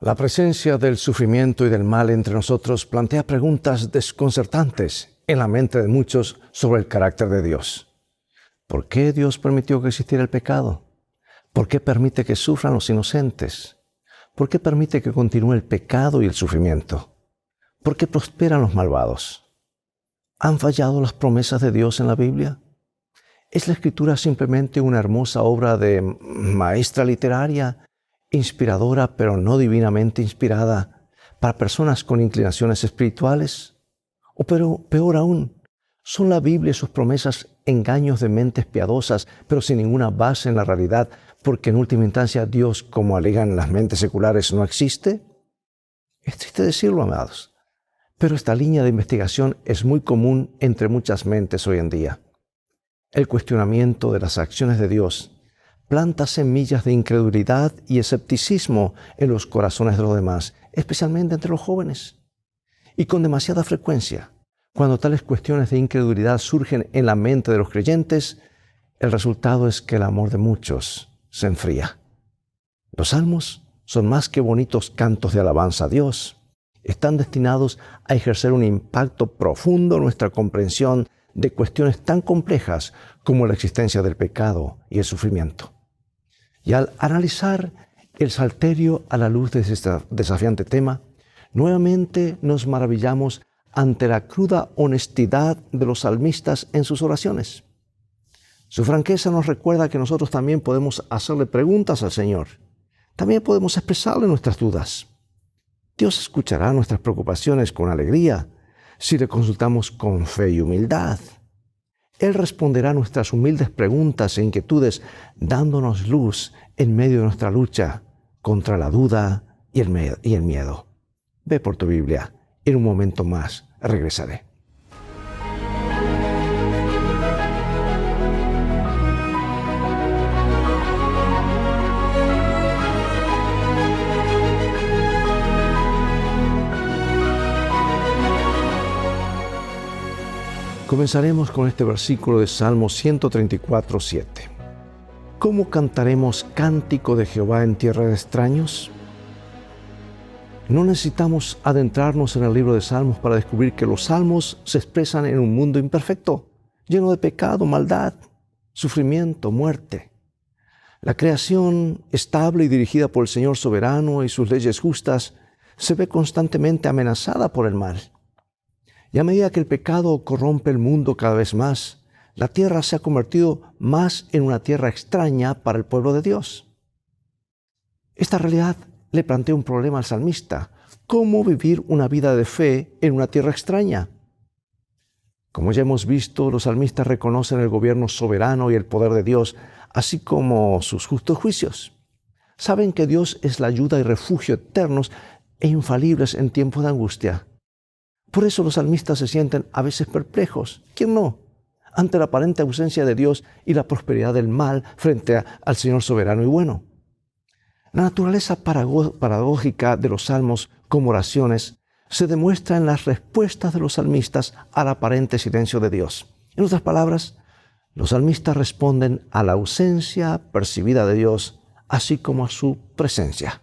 La presencia del sufrimiento y del mal entre nosotros plantea preguntas desconcertantes en la mente de muchos sobre el carácter de Dios. ¿Por qué Dios permitió que existiera el pecado? ¿Por qué permite que sufran los inocentes? ¿Por qué permite que continúe el pecado y el sufrimiento? ¿Por qué prosperan los malvados? ¿Han fallado las promesas de Dios en la Biblia? ¿Es la Escritura simplemente una hermosa obra de maestra literaria, inspiradora pero no divinamente inspirada, para personas con inclinaciones espirituales? O peor aún, ¿son la Biblia y sus promesas engaños de mentes piadosas, pero sin ninguna base en la realidad, porque en última instancia Dios, como alegan las mentes seculares, no existe? Es triste decirlo, amados, pero esta línea de investigación es muy común entre muchas mentes hoy en día. El cuestionamiento de las acciones de Dios planta semillas de incredulidad y escepticismo en los corazones de los demás, especialmente entre los jóvenes. Y con demasiada frecuencia, cuando tales cuestiones de incredulidad surgen en la mente de los creyentes, el resultado es que el amor de muchos se enfría. Los salmos son más que bonitos cantos de alabanza a Dios. Están destinados a ejercer un impacto profundo en nuestra comprensión de cuestiones tan complejas como la existencia del pecado y el sufrimiento. Y al analizar el Salterio a la luz de este desafiante tema, nuevamente nos maravillamos ante la cruda honestidad de los salmistas en sus oraciones. Su franqueza nos recuerda que nosotros también podemos hacerle preguntas al Señor. También podemos expresarle nuestras dudas. Dios escuchará nuestras preocupaciones con alegría si le consultamos con fe y humildad. Él responderá a nuestras humildes preguntas e inquietudes, dándonos luz en medio de nuestra lucha contra la duda y el miedo. Ve por tu Biblia. En un momento más regresaré. Comenzaremos con este versículo de Salmo 134, 7. ¿Cómo cantaremos cántico de Jehová en tierra de extraños? No necesitamos adentrarnos en el libro de Salmos para descubrir que los salmos se expresan en un mundo imperfecto, lleno de pecado, maldad, sufrimiento, muerte. La creación, estable y dirigida por el Señor soberano y sus leyes justas, se ve constantemente amenazada por el mal. Y a medida que el pecado corrompe el mundo cada vez más, la tierra se ha convertido más en una tierra extraña para el pueblo de Dios. Esta realidad le plantea un problema al salmista: ¿cómo vivir una vida de fe en una tierra extraña? Como ya hemos visto, los salmistas reconocen el gobierno soberano y el poder de Dios, así como sus justos juicios. Saben que Dios es la ayuda y refugio eternos e infalibles en tiempos de angustia. Por eso los salmistas se sienten a veces perplejos, ¿quién no?, ante la aparente ausencia de Dios y la prosperidad del mal frente al Señor soberano y bueno. La naturaleza paradójica de los salmos como oraciones se demuestra en las respuestas de los salmistas al aparente silencio de Dios. En otras palabras, los salmistas responden a la ausencia percibida de Dios, así como a su presencia.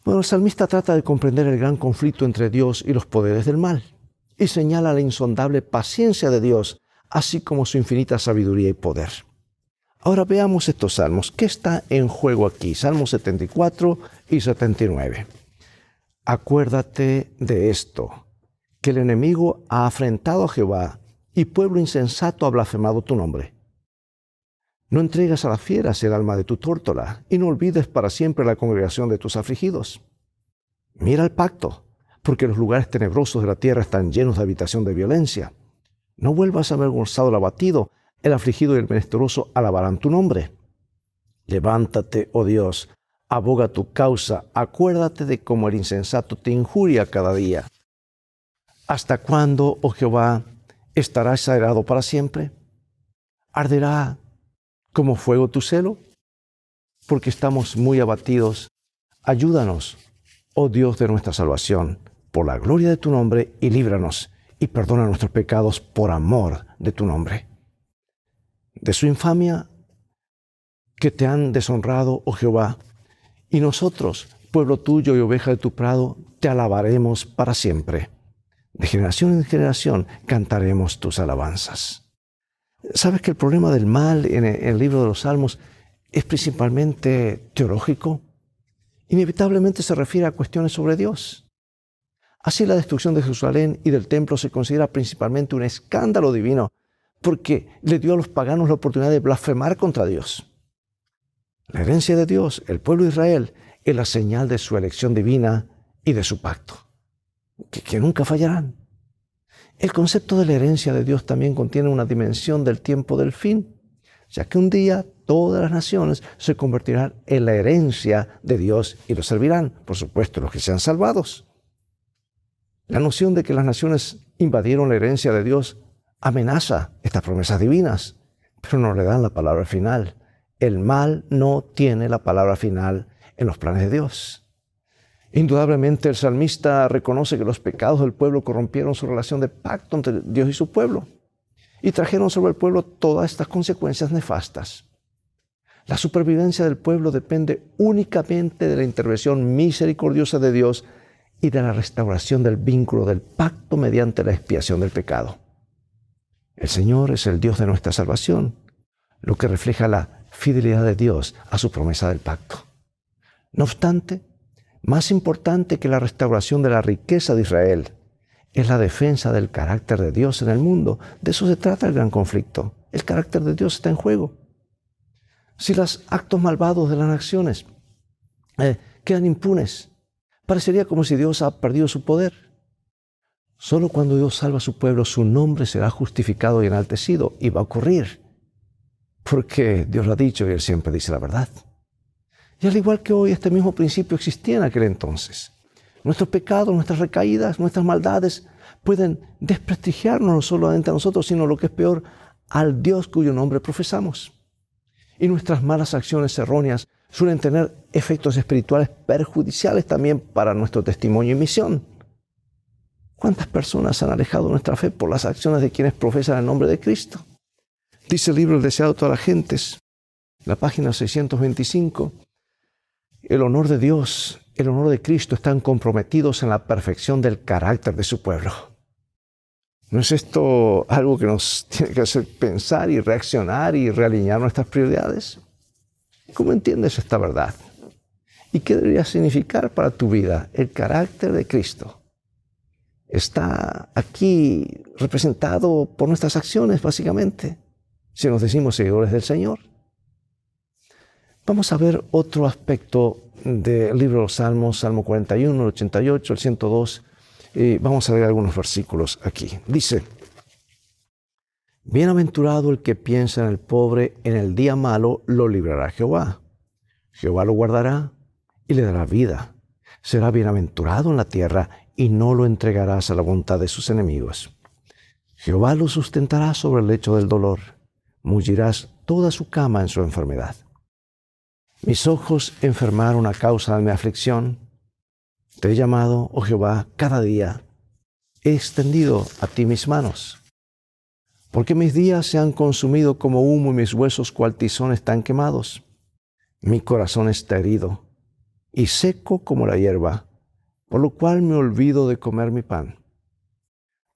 Bueno, el salmista trata de comprender el gran conflicto entre Dios y los poderes del mal y señala la insondable paciencia de Dios, así como su infinita sabiduría y poder. Ahora veamos estos salmos. ¿Qué está en juego aquí? Salmos 74 y 79. Acuérdate de esto, que el enemigo ha afrentado a Jehová y pueblo insensato ha blasfemado tu nombre. No entregas a las fieras el alma de tu tórtola y no olvides para siempre la congregación de tus afligidos. Mira el pacto, porque los lugares tenebrosos de la tierra están llenos de habitación de violencia. No vuelvas avergonzado al abatido, el afligido y el menesteroso alabarán tu nombre. Levántate, oh Dios, aboga tu causa, acuérdate de cómo el insensato te injuria cada día. ¿Hasta cuándo, oh Jehová, estarás airado para siempre? ¿Arderá como fuego tu celo? Porque estamos muy abatidos. Ayúdanos, oh Dios de nuestra salvación, por la gloria de tu nombre, y líbranos, y perdona nuestros pecados por amor de tu nombre. De su infamia que te han deshonrado, oh Jehová, y nosotros pueblo tuyo y oveja de tu prado, te alabaremos para siempre. De generación en generación cantaremos tus alabanzas. ¿Sabes que el problema del mal en el libro de los Salmos es principalmente teológico? Inevitablemente se refiere a cuestiones sobre Dios. Así la destrucción de Jerusalén y del templo se considera principalmente un escándalo divino porque le dio a los paganos la oportunidad de blasfemar contra Dios. La herencia de Dios, el pueblo de Israel, es la señal de su elección divina y de su pacto, que nunca fallarán. El concepto de la herencia de Dios también contiene una dimensión del tiempo del fin, ya que un día todas las naciones se convertirán en la herencia de Dios y lo servirán, por supuesto, los que sean salvados. La noción de que las naciones invadieron la herencia de Dios amenaza estas promesas divinas, pero no le dan la palabra final. El mal no tiene la palabra final en los planes de Dios. Indudablemente el salmista reconoce que los pecados del pueblo corrompieron su relación de pacto entre Dios y su pueblo y trajeron sobre el pueblo todas estas consecuencias nefastas. La supervivencia del pueblo depende únicamente de la intervención misericordiosa de Dios y de la restauración del vínculo del pacto mediante la expiación del pecado. El Señor es el Dios de nuestra salvación, lo que refleja la fidelidad de Dios a su promesa del pacto. No obstante, más importante que la restauración de la riqueza de Israel es la defensa del carácter de Dios en el mundo. De eso se trata el gran conflicto. El carácter de Dios está en juego. Si los actos malvados de las naciones quedan impunes, parecería como si Dios ha perdido su poder. Solo cuando Dios salva a su pueblo, su nombre será justificado y enaltecido, y va a ocurrir, porque Dios lo ha dicho y Él siempre dice la verdad. Y al igual que hoy, este mismo principio existía en aquel entonces. Nuestros pecados, nuestras recaídas, nuestras maldades pueden desprestigiarnos no solamente a nosotros, sino lo que es peor, al Dios cuyo nombre profesamos. Y nuestras malas acciones erróneas suelen tener efectos espirituales perjudiciales también para nuestro testimonio y misión. ¿Cuántas personas han alejado nuestra fe por las acciones de quienes profesan el nombre de Cristo? Dice el libro El deseado de todas las gentes, la página 625, el honor de Dios, el honor de Cristo están comprometidos en la perfección del carácter de su pueblo. ¿No es esto algo que nos tiene que hacer pensar y reaccionar y realinear nuestras prioridades? ¿Cómo entiendes esta verdad? ¿Y qué debería significar para tu vida el carácter de Cristo? Está aquí representado por nuestras acciones, básicamente, si nos decimos seguidores del Señor. Vamos a ver otro aspecto del libro de los Salmos, Salmo 41, el 88, el 102. Y vamos a ver algunos versículos aquí. Dice: bienaventurado el que piensa en el pobre, en el día malo lo librará Jehová. Jehová lo guardará y le dará vida. Será bienaventurado en la tierra y no lo entregarás a la voluntad de sus enemigos. Jehová lo sustentará sobre el lecho del dolor. Mullirás toda su cama en su enfermedad. Mis ojos enfermaron a causa de mi aflicción. Te he llamado, oh Jehová, cada día. He extendido a ti mis manos. Porque mis días se han consumido como humo y mis huesos cual tizón están quemados. Mi corazón está herido y seco como la hierba, por lo cual me olvido de comer mi pan.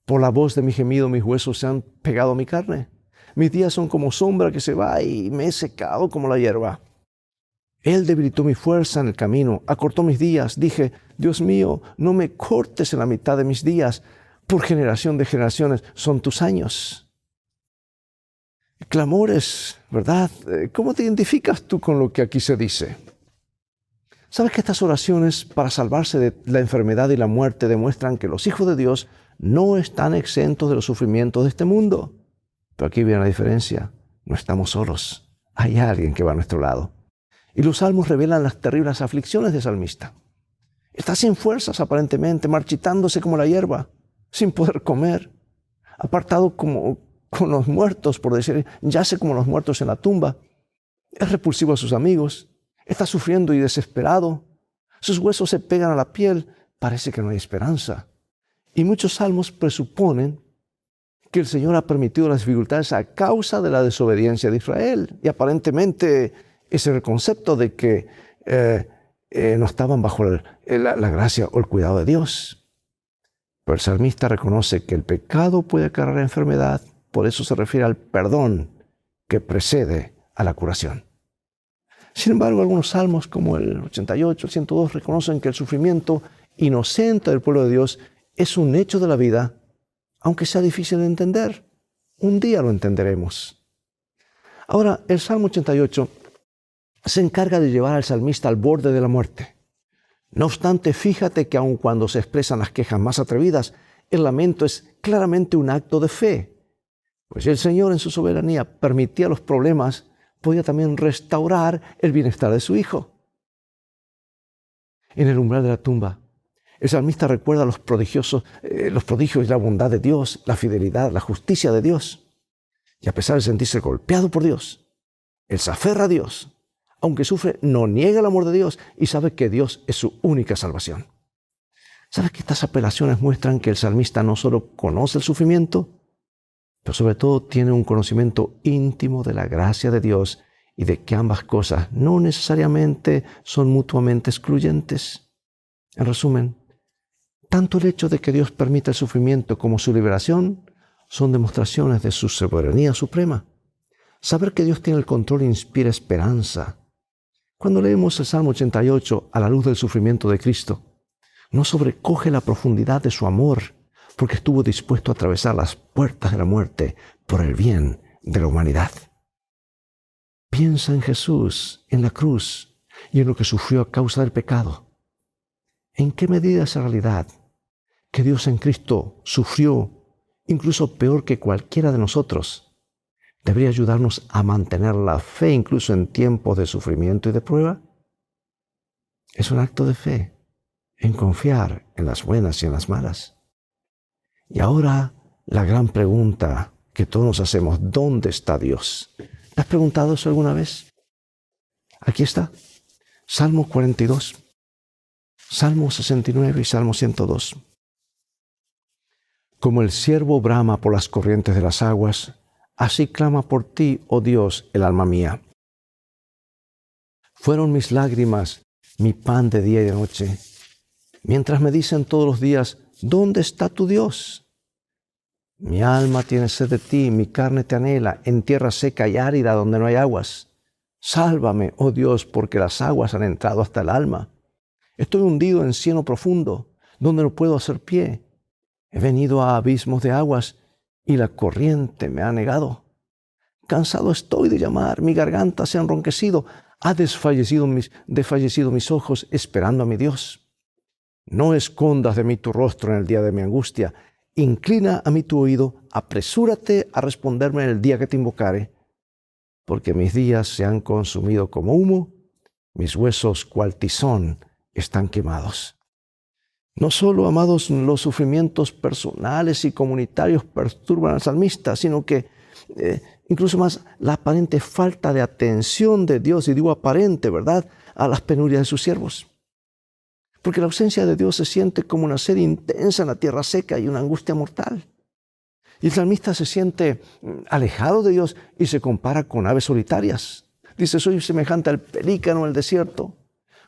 Por la voz de mi gemido mis huesos se han pegado a mi carne. Mis días son como sombra que se va y me he secado como la hierba. Él debilitó mi fuerza en el camino, acortó mis días. Dije: Dios mío, no me cortes en la mitad de mis días. Por generación de generaciones son tus años. Clamores, ¿verdad? ¿Cómo te identificas tú con lo que aquí se dice? ¿Sabes que estas oraciones para salvarse de la enfermedad y la muerte demuestran que los hijos de Dios no están exentos de los sufrimientos de este mundo? Pero aquí viene la diferencia. No estamos solos. Hay alguien que va a nuestro lado. Y los salmos revelan las terribles aflicciones del salmista. Está sin fuerzas aparentemente, marchitándose como la hierba, sin poder comer, apartado como con los muertos, por decir, yace como los muertos en la tumba. Es repulsivo a sus amigos, está sufriendo y desesperado. Sus huesos se pegan a la piel, parece que no hay esperanza. Y muchos salmos presuponen que el Señor ha permitido las dificultades a causa de la desobediencia de Israel. Y aparentemente ese es el concepto de que no estaban bajo la gracia o el cuidado de Dios. Pero el salmista reconoce que el pecado puede acarrear enfermedad, por eso se refiere al perdón que precede a la curación. Sin embargo, algunos salmos como el 88, el 102 reconocen que el sufrimiento inocente del pueblo de Dios es un hecho de la vida, aunque sea difícil de entender. Un día lo entenderemos. Ahora, el Salmo 88 se encarga de llevar al salmista al borde de la muerte. No obstante, fíjate que aun cuando se expresan las quejas más atrevidas, el lamento es claramente un acto de fe. Pues si el Señor en su soberanía permitía los problemas, podía también restaurar el bienestar de su hijo. En el umbral de la tumba, el salmista recuerda los prodigios y la bondad de Dios, la fidelidad, la justicia de Dios. Y a pesar de sentirse golpeado por Dios, él se aferra a Dios. Aunque sufre, no niega el amor de Dios y sabe que Dios es su única salvación. ¿Sabes que estas apelaciones muestran que el salmista no solo conoce el sufrimiento, pero sobre todo tiene un conocimiento íntimo de la gracia de Dios y de que ambas cosas no necesariamente son mutuamente excluyentes? En resumen, tanto el hecho de que Dios permita el sufrimiento como su liberación son demostraciones de su soberanía suprema. Saber que Dios tiene el control inspira esperanza. Cuando leemos el Salmo 88 a la luz del sufrimiento de Cristo, nos sobrecoge la profundidad de su amor, porque estuvo dispuesto a atravesar las puertas de la muerte por el bien de la humanidad. Piensa en Jesús, en la cruz y en lo que sufrió a causa del pecado. ¿En qué medida esa realidad, que Dios en Cristo sufrió incluso peor que cualquiera de nosotros, debería ayudarnos a mantener la fe incluso en tiempos de sufrimiento y de prueba? Es un acto de fe en confiar en las buenas y en las malas. Y ahora la gran pregunta que todos nos hacemos: ¿dónde está Dios? ¿Te has preguntado eso alguna vez? Aquí está, Salmo 42, Salmo 69 y Salmo 102. Como el ciervo brama por las corrientes de las aguas, así clama por ti, oh Dios, el alma mía. Fueron mis lágrimas mi pan de día y de noche, mientras me dicen todos los días: ¿dónde está tu Dios? Mi alma tiene sed de ti, mi carne te anhela, en tierra seca y árida donde no hay aguas. Sálvame, oh Dios, porque las aguas han entrado hasta el alma. Estoy hundido en cieno profundo, donde no puedo hacer pie. He venido a abismos de aguas y la corriente me ha negado. Cansado estoy de llamar, mi garganta se ha enronquecido, ha desfallecido mis ojos esperando a mi Dios. No escondas de mí tu rostro en el día de mi angustia. Inclina a mí tu oído, apresúrate a responderme en el día que te invocare, porque mis días se han consumido como humo, mis huesos cual tizón están quemados. No solo, amados, los sufrimientos personales y comunitarios perturban al salmista, sino que incluso más la aparente falta de atención de Dios, y digo aparente, ¿verdad?, a las penurias de sus siervos. Porque la ausencia de Dios se siente como una sed intensa en la tierra seca y una angustia mortal. Y el salmista se siente alejado de Dios y se compara con aves solitarias. Dice: soy semejante al pelícano en el desierto,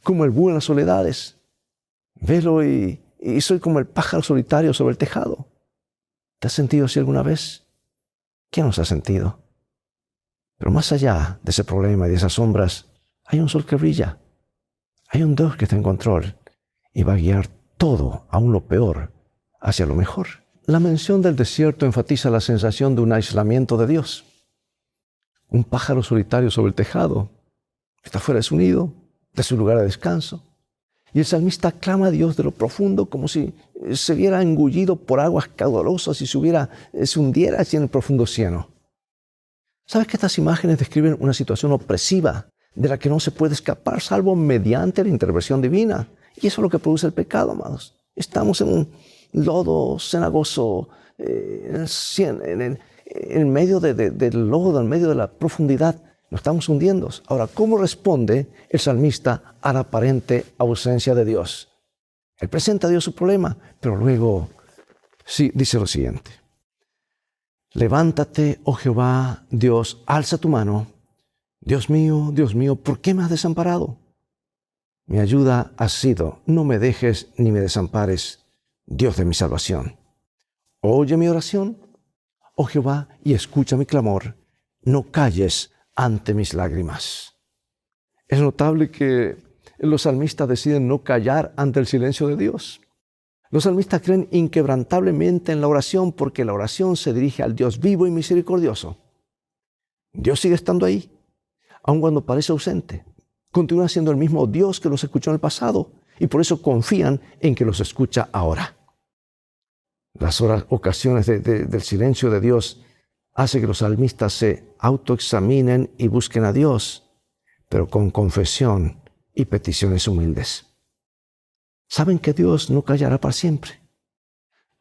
como el búho en las soledades. Velo y soy como el pájaro solitario sobre el tejado. ¿Te has sentido así alguna vez? ¿Quién nos ha sentido? Pero más allá de ese problema y de esas sombras, hay un sol que brilla. Hay un Dios que está en control y va a guiar todo, aún lo peor, hacia lo mejor. La mención del desierto enfatiza la sensación de un aislamiento de Dios. Un pájaro solitario sobre el tejado está fuera de su nido, de su lugar de descanso. Y el salmista clama a Dios de lo profundo, como si se viera engullido por aguas caudalosas y se hundiera así en el profundo océano. ¿Sabes que estas imágenes describen una situación opresiva de la que no se puede escapar salvo mediante la intervención divina? Y eso es lo que produce el pecado, amados. Estamos en un lodo cenagoso, en medio del lodo, en medio de la profundidad. Nos estamos hundiendo. Ahora, ¿cómo responde el salmista a la aparente ausencia de Dios? Él presenta a Dios su problema, pero luego sí, dice lo siguiente: levántate, oh Jehová, Dios, alza tu mano. Dios mío, ¿por qué me has desamparado? Mi ayuda has sido, no me dejes ni me desampares, Dios de mi salvación. Oye mi oración, oh Jehová, y escucha mi clamor. No calles ante mis lágrimas. Es notable que los salmistas deciden no callar ante el silencio de Dios. Los salmistas creen inquebrantablemente en la oración porque la oración se dirige al Dios vivo y misericordioso. Dios sigue estando ahí, aun cuando parece ausente. Continúa siendo el mismo Dios que los escuchó en el pasado y por eso confían en que los escucha ahora. Las ocasiones del silencio de Dios hace que los salmistas se autoexaminen y busquen a Dios, pero con confesión y peticiones humildes. Saben que Dios no callará para siempre.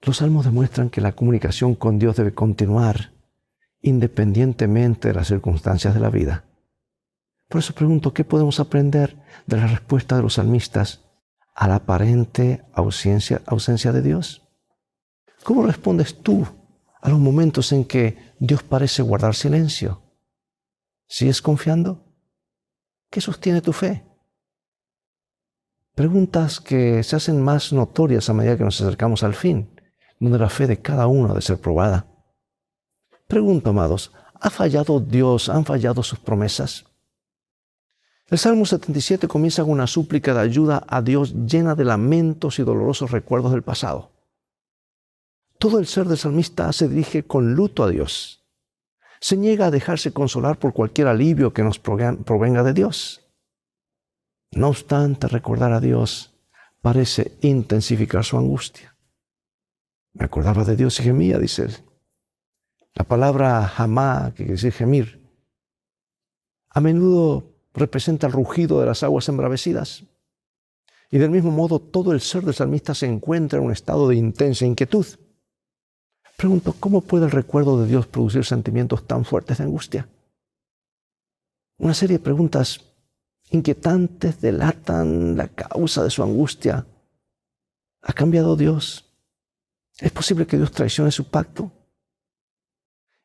Los salmos demuestran que la comunicación con Dios debe continuar independientemente de las circunstancias de la vida. Por eso pregunto, ¿qué podemos aprender de la respuesta de los salmistas a la aparente ausencia de Dios? ¿Cómo respondes tú a los momentos en que Dios parece guardar silencio? ¿Sigues confiando? ¿Qué sostiene tu fe? Preguntas que se hacen más notorias a medida que nos acercamos al fin, donde la fe de cada uno ha de ser probada. Pregunto, amados, ¿ha fallado Dios? ¿Han fallado sus promesas? El Salmo 77 comienza con una súplica de ayuda a Dios llena de lamentos y dolorosos recuerdos del pasado. Todo el ser del salmista se dirige con luto a Dios. Se niega a dejarse consolar por cualquier alivio que nos provenga de Dios. No obstante, recordar a Dios parece intensificar su angustia. Me acordaba de Dios y gemía, dice él. La palabra jamá, que quiere decir gemir, a menudo representa el rugido de las aguas embravecidas. Y del mismo modo, todo el ser del salmista se encuentra en un estado de intensa inquietud. Pregunto, ¿cómo puede el recuerdo de Dios producir sentimientos tan fuertes de angustia? Una serie de preguntas inquietantes delatan la causa de su angustia. ¿Ha cambiado Dios? ¿Es posible que Dios traicione su pacto?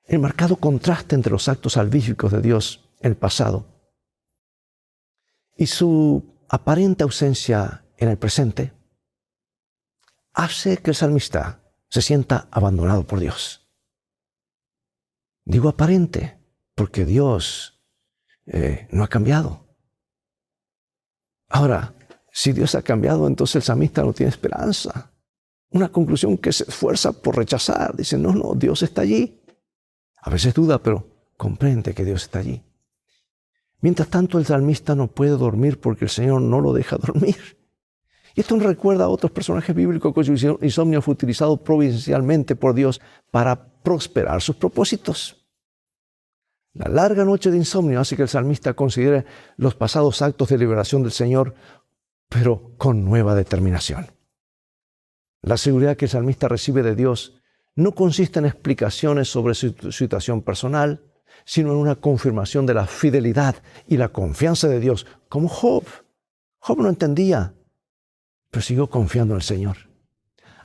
El marcado contraste entre los actos salvíficos de Dios en el pasado y su aparente ausencia en el presente hace que el salmista se sienta abandonado por Dios. Digo aparente porque Dios no ha cambiado. Ahora, si Dios ha cambiado, entonces el salmista no tiene esperanza. Una conclusión que se esfuerza por rechazar. Dice, no, Dios está allí. A veces duda, pero comprende que Dios está allí. Mientras tanto, el salmista no puede dormir porque el Señor no lo deja dormir. Y esto nos recuerda a otros personajes bíblicos cuyo insomnio fue utilizado providencialmente por Dios para prosperar sus propósitos. La larga noche de insomnio hace que el salmista considere los pasados actos de liberación del Señor, pero con nueva determinación. La seguridad que el salmista recibe de Dios no consiste en explicaciones sobre su situación personal, sino en una confirmación de la fidelidad y la confianza de Dios, como Job. Job no entendía, pero siguió confiando en el Señor.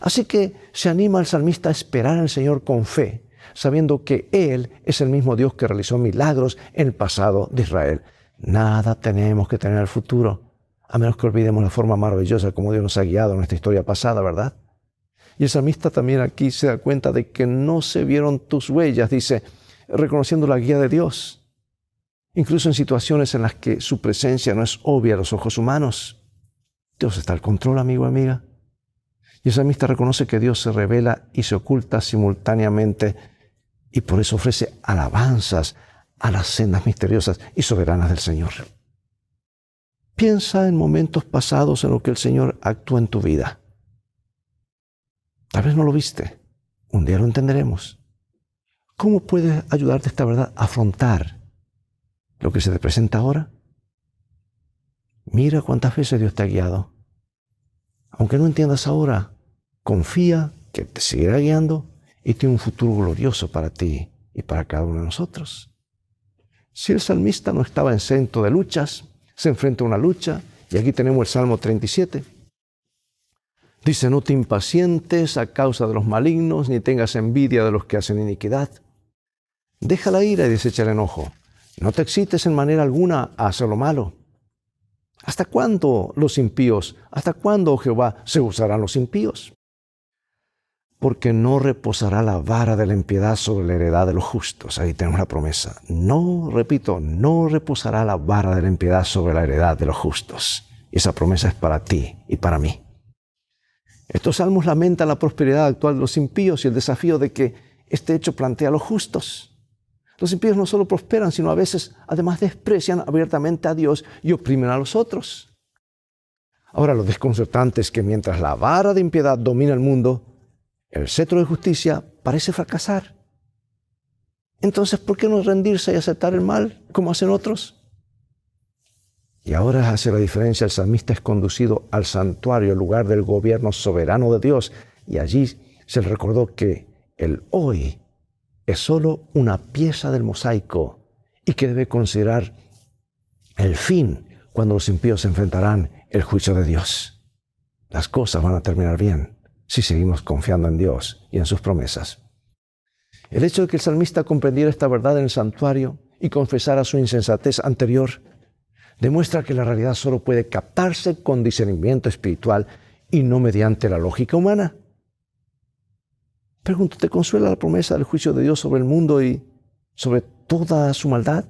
Así que se anima al salmista a esperar en el Señor con fe, sabiendo que Él es el mismo Dios que realizó milagros en el pasado de Israel. Nada tenemos que tener al futuro, a menos que olvidemos la forma maravillosa como Dios nos ha guiado en nuestra historia pasada, ¿verdad? Y el salmista también aquí se da cuenta de que no se vieron tus huellas, dice, reconociendo la guía de Dios, incluso en situaciones en las que su presencia no es obvia a los ojos humanos. Dios está al control, amigo, amiga. Y el salmista reconoce que Dios se revela y se oculta simultáneamente y por eso ofrece alabanzas a las sendas misteriosas y soberanas del Señor. Piensa en momentos pasados en los que el Señor actúa en tu vida. Tal vez no lo viste. Un día lo entenderemos. ¿Cómo puede ayudarte esta verdad a afrontar lo que se te presenta ahora? Mira cuántas veces Dios te ha guiado. Aunque no entiendas ahora, confía que te seguirá guiando y tiene un futuro glorioso para ti y para cada uno de nosotros. Si el salmista no estaba exento de luchas, se enfrenta a una lucha, y aquí tenemos el Salmo 37. Dice, no te impacientes a causa de los malignos, ni tengas envidia de los que hacen iniquidad. Deja la ira y desecha el enojo. No te excites en manera alguna a hacer lo malo. ¿Hasta cuándo los impíos? ¿Hasta cuándo, oh Jehová, se usarán los impíos? Porque no reposará la vara de la impiedad sobre la heredad de los justos. Ahí tenemos la promesa. No, repito, no reposará la vara de la impiedad sobre la heredad de los justos. Y esa promesa es para ti y para mí. Estos salmos lamentan la prosperidad actual de los impíos y el desafío de que este hecho plantea a los justos. Los impíos no solo prosperan, sino a veces además desprecian abiertamente a Dios y oprimen a los otros. Ahora, lo desconcertante es que mientras la vara de impiedad domina el mundo, el cetro de justicia parece fracasar. Entonces, ¿por qué no rendirse y aceptar el mal como hacen otros? Y ahora hace la diferencia. El salmista es conducido al santuario, el lugar del gobierno soberano de Dios. Y allí se le recordó que el hoy es solo una pieza del mosaico y que debe considerar el fin cuando los impíos enfrentarán el juicio de Dios. Las cosas van a terminar bien si seguimos confiando en Dios y en sus promesas. El hecho de que el salmista comprendiera esta verdad en el santuario y confesara su insensatez anterior demuestra que la realidad solo puede captarse con discernimiento espiritual y no mediante la lógica humana. Pregunto, ¿te consuela la promesa del juicio de Dios sobre el mundo y sobre toda su maldad?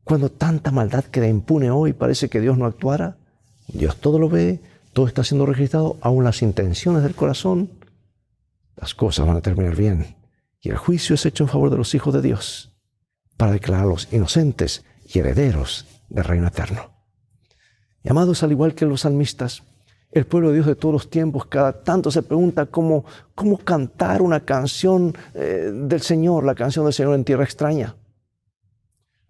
Cuando tanta maldad queda impune hoy, parece que Dios no actuara. Dios todo lo ve, todo está siendo registrado, aún las intenciones del corazón. Las cosas van a terminar bien y el juicio es hecho en favor de los hijos de Dios para declararlos inocentes y herederos del reino eterno. Y amados, al igual que los salmistas, el pueblo de Dios de todos los tiempos cada tanto se pregunta cómo cantar una canción del Señor, la canción del Señor en tierra extraña.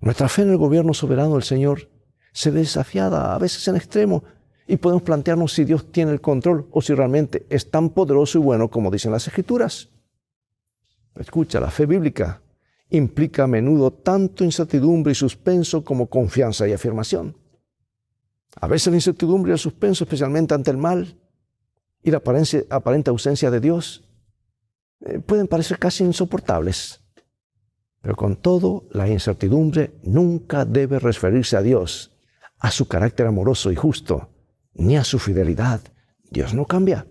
Nuestra fe en el gobierno soberano del Señor se ve desafiada, a veces en extremo, y podemos plantearnos si Dios tiene el control o si realmente es tan poderoso y bueno como dicen las Escrituras. Escucha, la fe bíblica implica a menudo tanto incertidumbre y suspenso como confianza y afirmación. A veces la incertidumbre y el suspenso, especialmente ante el mal y la aparente ausencia de Dios, pueden parecer casi insoportables. Pero con todo, la incertidumbre nunca debe referirse a Dios, a su carácter amoroso y justo, ni a su fidelidad. Dios no cambia.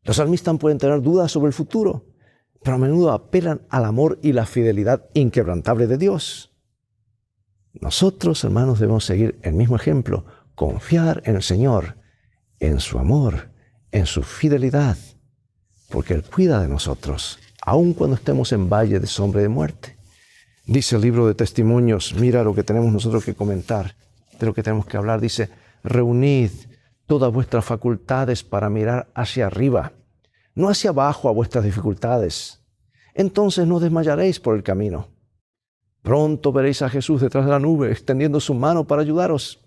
Los salmistas pueden tener dudas sobre el futuro, pero a menudo apelan al amor y la fidelidad inquebrantable de Dios. Nosotros, hermanos, debemos seguir el mismo ejemplo, confiar en el Señor, en su amor, en su fidelidad, porque Él cuida de nosotros, aun cuando estemos en valle de sombra y de muerte. Dice el libro de Testimonios, mira lo que tenemos nosotros que comentar, de lo que tenemos que hablar. Dice, reunid todas vuestras facultades para mirar hacia arriba, no hacia abajo a vuestras dificultades. Entonces no desmayaréis por el camino. Pronto veréis a Jesús detrás de la nube, extendiendo su mano para ayudaros.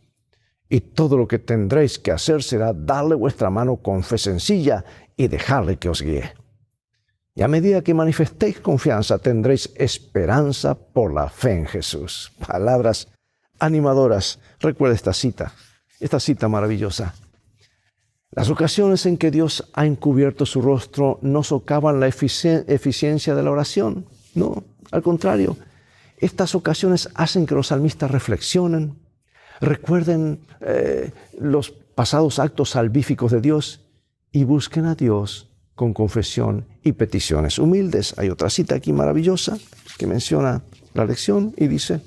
Y todo lo que tendréis que hacer será darle vuestra mano con fe sencilla y dejarle que os guíe. Y a medida que manifestéis confianza, tendréis esperanza por la fe en Jesús. Palabras animadoras. Recuerda esta cita maravillosa. Las ocasiones en que Dios ha encubierto su rostro no socavan la eficiencia de la oración. No, al contrario. Estas ocasiones hacen que los salmistas reflexionen, recuerden los pasados actos salvíficos de Dios y busquen a Dios con confesión y peticiones humildes. Hay otra cita aquí maravillosa que menciona la lección y dice,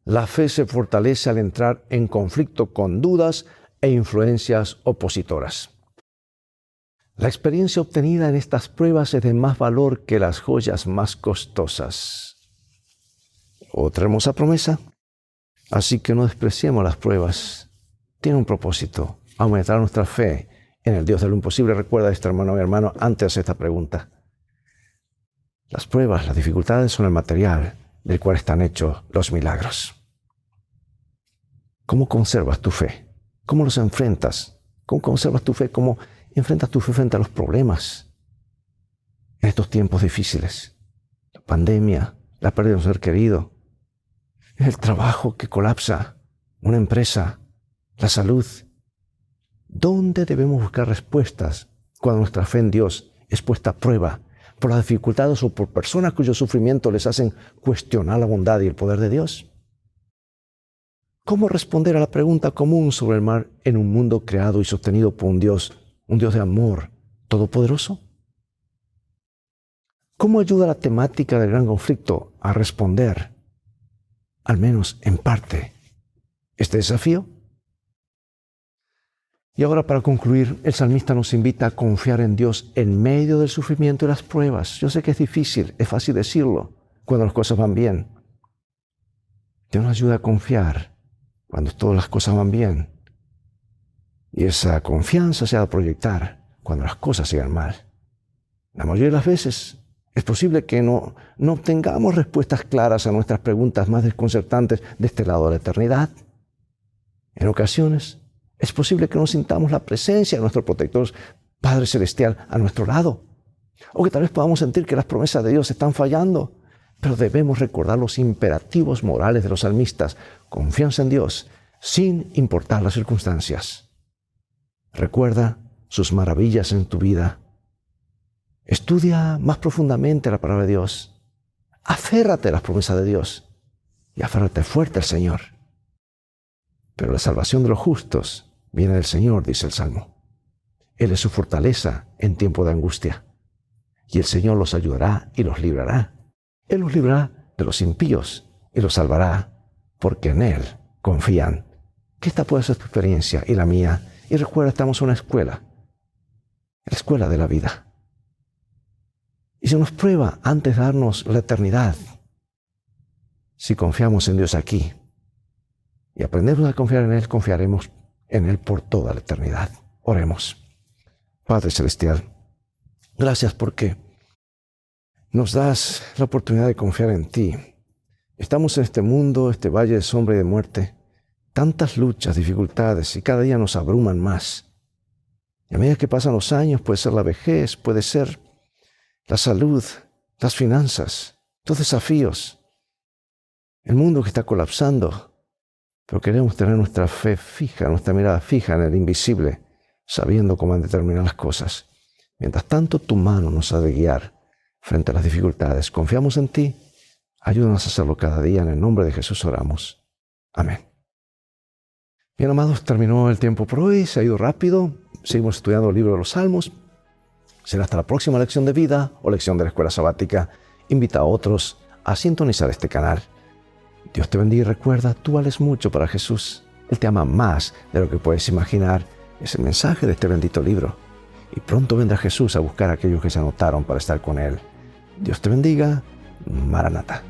la fe se fortalece al entrar en conflicto con dudas e influencias opositoras. La experiencia obtenida en estas pruebas es de más valor que las joyas más costosas. Otra hermosa promesa. Así que no despreciemos las pruebas. Tiene un propósito, aumentar nuestra fe en el Dios de lo imposible. Recuerda esto, hermano y hermano, antes de esta pregunta. Las pruebas, las dificultades son el material del cual están hechos los milagros. ¿Cómo conservas tu fe? ¿Cómo los enfrentas? ¿Cómo conservas tu fe? ¿Cómo enfrentas tu fe frente a los problemas en estos tiempos difíciles? La pandemia, la pérdida de un ser querido, el trabajo que colapsa, una empresa, la salud. ¿Dónde debemos buscar respuestas cuando nuestra fe en Dios es puesta a prueba por las dificultades o por personas cuyos sufrimientos les hacen cuestionar la bondad y el poder de Dios? ¿Cómo responder a la pregunta común sobre el mar en un mundo creado y sostenido por un Dios de amor todopoderoso? ¿Cómo ayuda la temática del gran conflicto a responder, al menos en parte, este desafío? Y ahora, para concluir, el salmista nos invita a confiar en Dios en medio del sufrimiento y las pruebas. Yo sé que es difícil, es fácil decirlo cuando las cosas van bien. Dios nos ayuda a confiar cuando todas las cosas van bien. Y esa confianza se ha de proyectar cuando las cosas sigan mal. La mayoría de las veces es posible que no obtengamos respuestas claras a nuestras preguntas más desconcertantes de este lado de la eternidad. En ocasiones es posible que no sintamos la presencia de nuestro protector Padre Celestial a nuestro lado. O que tal vez podamos sentir que las promesas de Dios están fallando. Pero debemos recordar los imperativos morales de los salmistas. Confianza en Dios, sin importar las circunstancias. Recuerda sus maravillas en tu vida. Estudia más profundamente la palabra de Dios. Aférrate a las promesas de Dios. Y aférrate fuerte al Señor. Pero la salvación de los justos viene del Señor, dice el Salmo. Él es su fortaleza en tiempo de angustia. Y el Señor los ayudará y los librará. Él los librará de los impíos y los salvará, porque en Él confían. Que esta pueda ser tu experiencia y la mía. Y recuerda, estamos en una escuela, la escuela de la vida. Y se nos prueba antes de darnos la eternidad. Si confiamos en Dios aquí y aprendemos a confiar en Él, confiaremos en Él por toda la eternidad. Oremos. Padre Celestial, gracias porque nos das la oportunidad de confiar en Ti. Estamos en este mundo, este valle de sombra y de muerte, tantas luchas, dificultades, y cada día nos abruman más. Y a medida que pasan los años, puede ser la vejez, puede ser la salud, las finanzas, los desafíos, el mundo que está colapsando. Pero queremos tener nuestra fe fija, nuestra mirada fija en el invisible, sabiendo cómo han de terminar las cosas. Mientras tanto, tu mano nos ha de guiar frente a las dificultades. Confiamos en Ti. Ayúdanos a hacerlo cada día. En el nombre de Jesús oramos. Amén. Bien, amados, terminó el tiempo por hoy. Se ha ido rápido. Seguimos estudiando el libro de los Salmos. Será hasta la próxima lección de vida o lección de la escuela sabática. Invita a otros a sintonizar este canal. Dios te bendiga y recuerda, tú vales mucho para Jesús. Él te ama más de lo que puedes imaginar. Es el mensaje de este bendito libro. Y pronto vendrá Jesús a buscar a aquellos que se anotaron para estar con Él. Dios te bendiga. Maranatha.